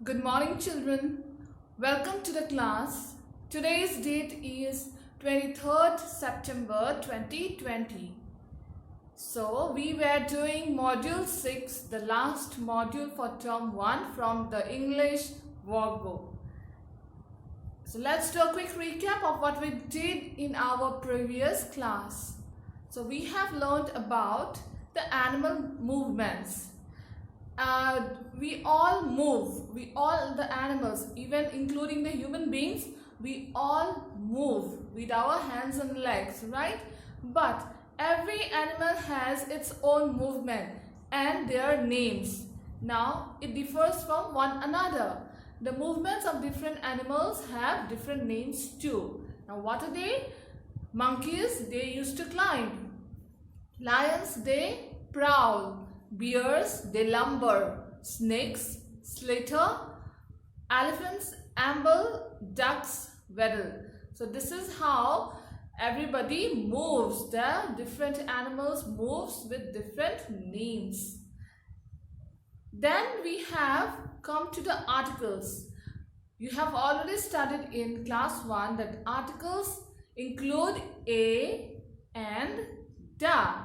Good morning, children. Welcome to the class. Today's date is 23rd September 2020. So, we were doing Module 6, the last module for Term 1 from the English workbook. So, let's do a quick recap of what we did in our previous class. So, we have learned about the animal movements. We all move, the animals, even including the human beings, we all move with our hands and legs, right? But every animal has its own movement and their names. Now it differs from one another. The movements of different animals have different names too. Now what are they? Monkeys, they used to climb. Lions, they prowl. Bears, they lumber. Snakes, slither. Elephants, amble. Ducks, waddle. So this is how everybody moves. The different animals moves with different names. Then we have come to the articles. You have already studied in class 1 that articles include a and da.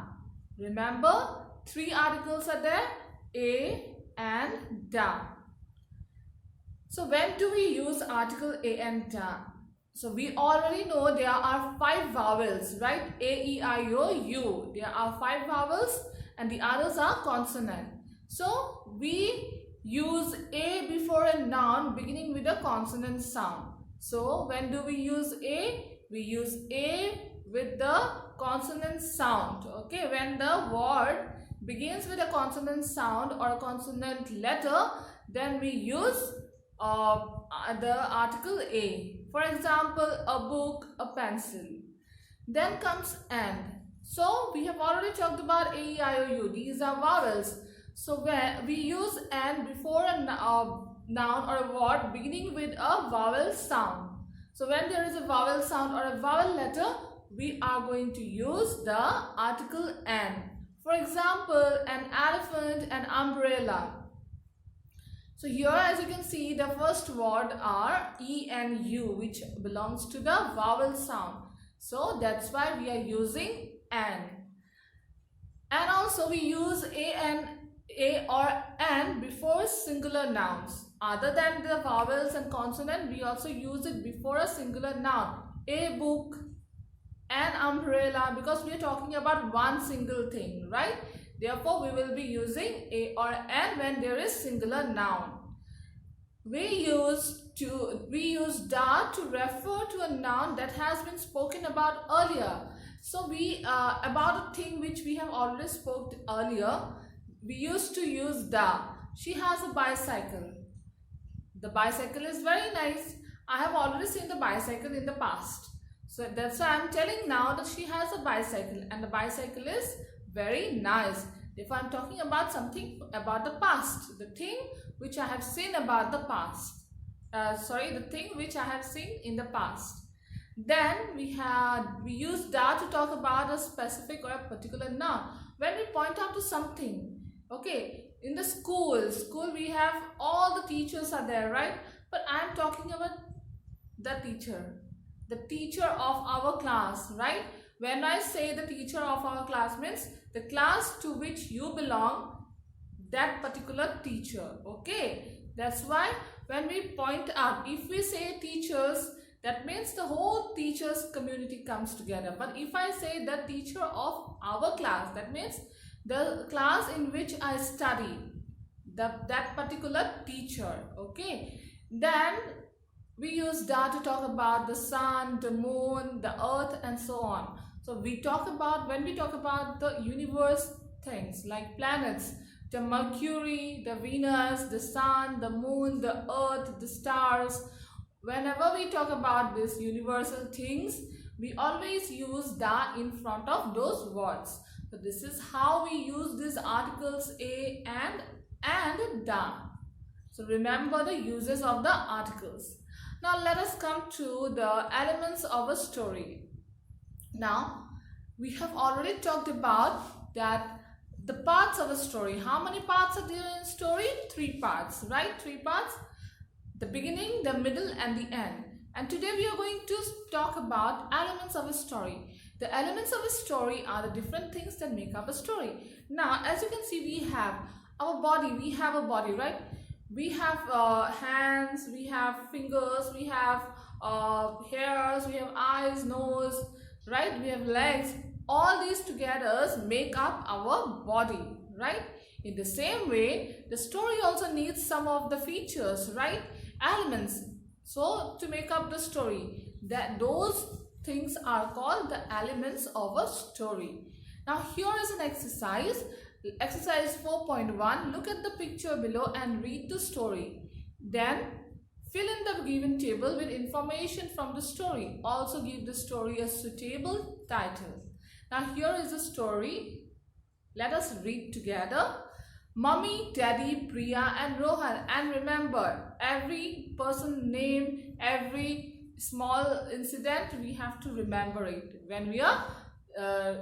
Remember? 3 articles are there, a and da. So when do we use article a and da? So we already know there are 5 vowels, right? A, E, I, O, U. There are 5 vowels and the others are consonant. So we use a before a noun beginning with a consonant sound. So when do we use a? We use a with the consonant sound. Okay, when the word begins with a consonant sound or a consonant letter, then we use the article a. For example, a book, a pencil. Then comes and. So we have already talked about a, e, I, o, u. These are vowels. So when we use and before a noun or a word beginning with a vowel sound. So when there is a vowel sound or a vowel letter, we are going to use the article an. For example, an elephant, an umbrella. So here as you can see, the first word are E and U, which belongs to the vowel sound. So that's why we are using an. And also we use a or an before singular nouns. Other than the vowels and consonant, we also use it before a singular noun. A book, an umbrella, because we are talking about one single thing, right? Therefore, we will be using a or an when there is singular noun. We use da to refer to a noun that has been spoken about earlier. So about a thing which we have already spoke earlier, we used to use da. She has a bicycle. The bicycle is very nice. I have already seen the bicycle in the past. So that's why I'm telling now that she has a bicycle and the bicycle is very nice. If I'm talking about something about the past, the thing which I have seen about the past. The thing which I have seen in the past. Then we use da to talk about a specific or a particular noun. When we point out to something, okay, in the school we have all the teachers are there, right? But I'm talking about the teacher of our class, right? When I say the teacher of our class means the class to which you belong, that particular teacher, okay? That's why when we point out, if we say teachers, that means the whole teachers community comes together. But if I say the teacher of our class, that means the class in which I study, that particular teacher, okay? Then we use da to talk about the sun, the moon, the earth and so on. So when we talk about the universe things like planets, the Mercury, the Venus, the sun, the moon, the earth, the stars, whenever we talk about these universal things, we always use da in front of those words. So this is how we use these articles a and da. So remember the uses of the articles. Now let us come to the elements of a story. Now we have already talked about that the parts of a story. How many parts are there in story? 3 parts, right? 3 parts. the beginning, the middle and the end. And today we are going to talk about elements of a story. The elements of a story are the different things that make up a story. Now, as you can see, we have our body. We have a body, right? We have hands, we have fingers, we have hairs, we have eyes, nose, right? We have legs. All these together make up our body, right? In the same way, the story also needs some of the features, right? Elements. So to make up the story, those things are called the elements of a story. Now here is an exercise. Exercise 4.1. Look at the picture below and read the story. Then fill in the given table with information from the story. Also give the story a suitable title. Now here is the story. Let us read together. Mummy, Daddy, Priya and Rohan. And remember, every person's name, every small incident, we have to remember it when we are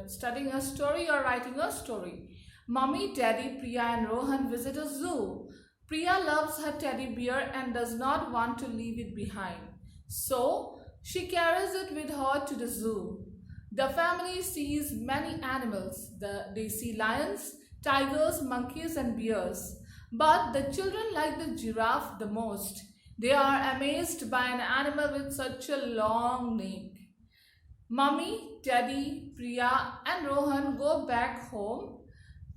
studying a story or writing a story. Mummy, Daddy, Priya and Rohan visit a zoo. Priya loves her teddy bear and does not want to leave it behind. So, she carries it with her to the zoo. The family sees many animals. They see lions, tigers, monkeys and bears. But the children like the giraffe the most. They are amazed by an animal with such a long neck. Mummy, Daddy, Priya and Rohan go back home.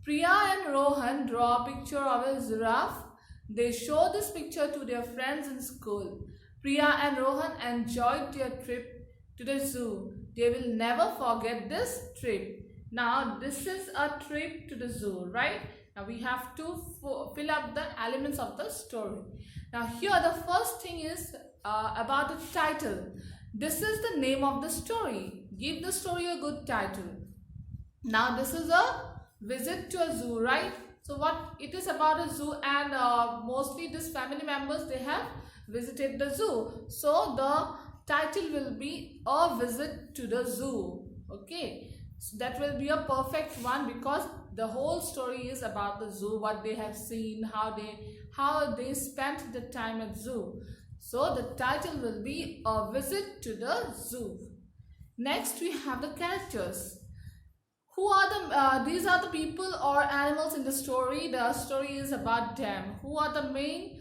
Priya and Rohan draw a picture of a giraffe. They show this picture to their friends in school. Priya and Rohan enjoyed their trip to the zoo. They will never forget this trip. Now this is a trip to the zoo, right? Now we have to fill up the elements of the story. Now here the first thing is about the title. This is the name of the story. Give the story a good title. Now this is a visit to a zoo, right? So what it is about a zoo, and mostly these family members, they have visited the zoo. So the title will be A Visit to the Zoo. Okay, so that will be a perfect one because the whole story is about the zoo, what they have seen, how they spent the time at zoo. So the title will be A Visit to the Zoo. Next we have the characters. Who are these are the people or animals in the story. The story is about them. Who are the main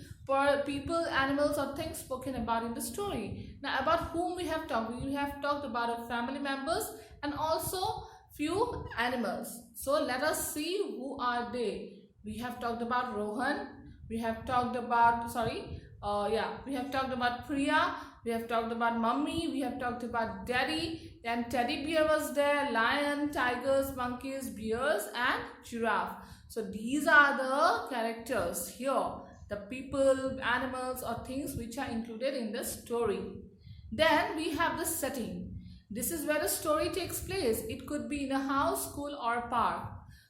people, animals or things spoken about in the story? Now about whom we have talked. We have talked about our family members and also few animals. So let us see who are they. We have talked about Rohan. We have talked about, we have talked about Priya. We have talked about Mummy. We have talked about Daddy. Then teddy bear was there, lion, tigers, monkeys, bears and giraffe. So these are the characters here, the people, animals or things which are included in the story. Then we have the setting. This is where the story takes place. It could be in a house, school or park.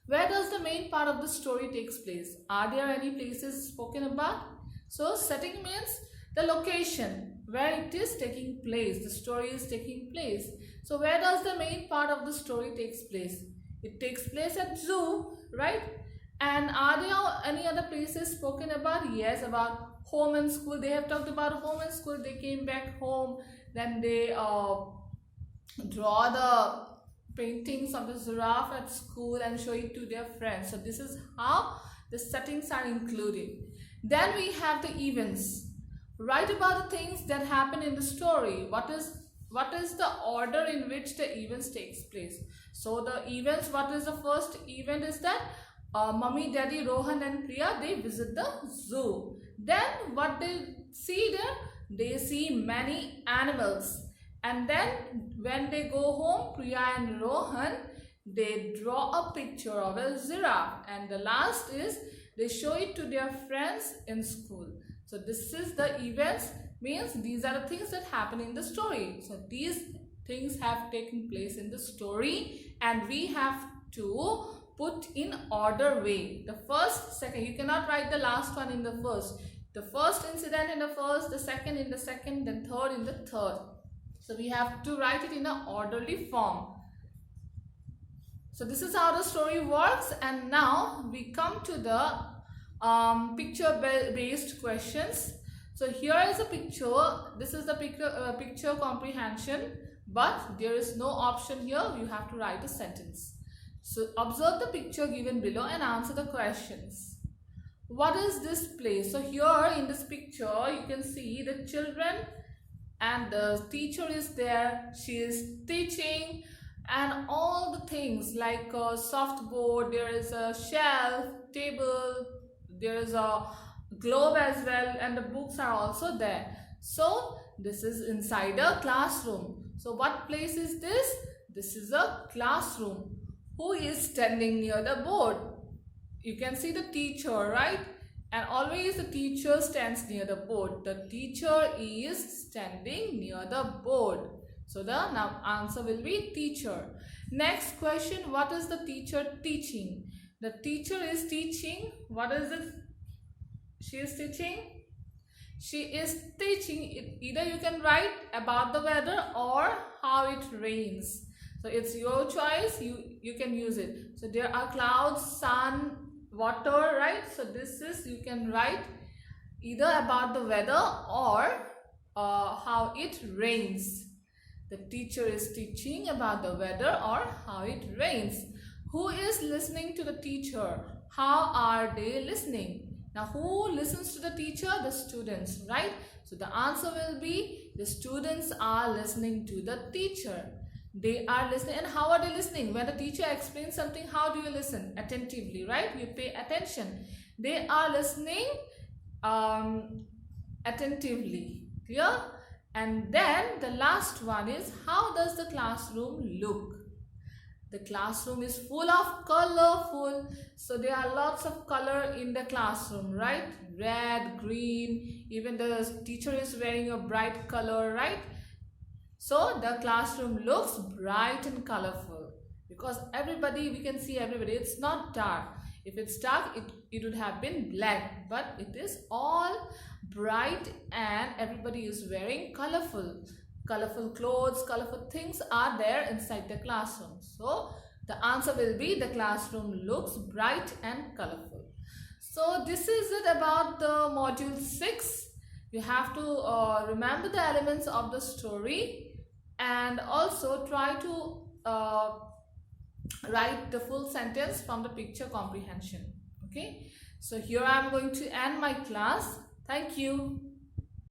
Where does the main part of the story takes place? Are there any places spoken about? So setting means the location where it is taking place, the story is taking place. So where does the main part of the story takes place? It takes place at zoo, right? And are there any other places spoken about? Yes, about home and school. They have talked about home and school. They came back home, then they draw the paintings of the giraffe at school and show it to their friends. So this is how the settings are included. Then we have the events. Write about the things that happen in the story. What is the order in which the events takes place? So the events, what is the first event is that Mummy, Daddy, Rohan and Priya, they visit the zoo. Then what they see there? They see many animals. And then when they go home, Priya and Rohan, they draw a picture of a giraffe. And the last is they show it to their friends in school. So this is the events, means these are the things that happen in the story. So these things have taken place in the story and we have to put in order way. The first, second, you cannot write the last one in the first. The first incident in the first, the second in the second, then third in the third. So we have to write it in an orderly form. So this is how the story works, and now we come to the picture based questions. So here is a picture. This is the picture comprehension, but there is no option here. You have to write a sentence. So observe the picture given below and answer the questions. What is this place? So here in this picture you can see the children and the teacher is there. She is teaching, and all the things like a soft board, there is a shelf, table, there is a globe as well, and the books are also there. So this is inside a classroom. So what place is this? This is a classroom. Who is standing near the board? You can see the teacher, right? And always the teacher stands near the board. The teacher is standing near the board. So the answer will be teacher. Next question, what is the teacher teaching? The teacher is teaching. What is it? She is teaching. She is teaching. Either you can write about the weather or how it rains. So it's your choice. You can use it. So there are clouds, sun, water, right? So this is, you can write either about the weather or how it rains. The teacher is teaching about the weather or how it rains. Who is listening to the teacher? How are they listening? Now who listens to the teacher? The students, right? So the answer will be the students are listening to the teacher. They are listening. And how are they listening? When the teacher explains something, how do you listen? Attentively, right? You pay attention. They are listening attentively. Clear? And then the last one is, how does the classroom look? The classroom is full of colorful. So there are lots of color in the classroom, right? Red, green, even the teacher is wearing a bright color, right? So the classroom looks bright and colorful because everybody, we can see everybody. It's not dark. If it's dark, it would have been black, but it is all bright and everybody is wearing colorful clothes, colorful things are there inside the classroom. So the answer will be the classroom looks bright and colorful. So this is it about the module 6. You have to remember the elements of the story and also try to write the full sentence from the picture comprehension. Okay, so here I am going to end my class. Thank you.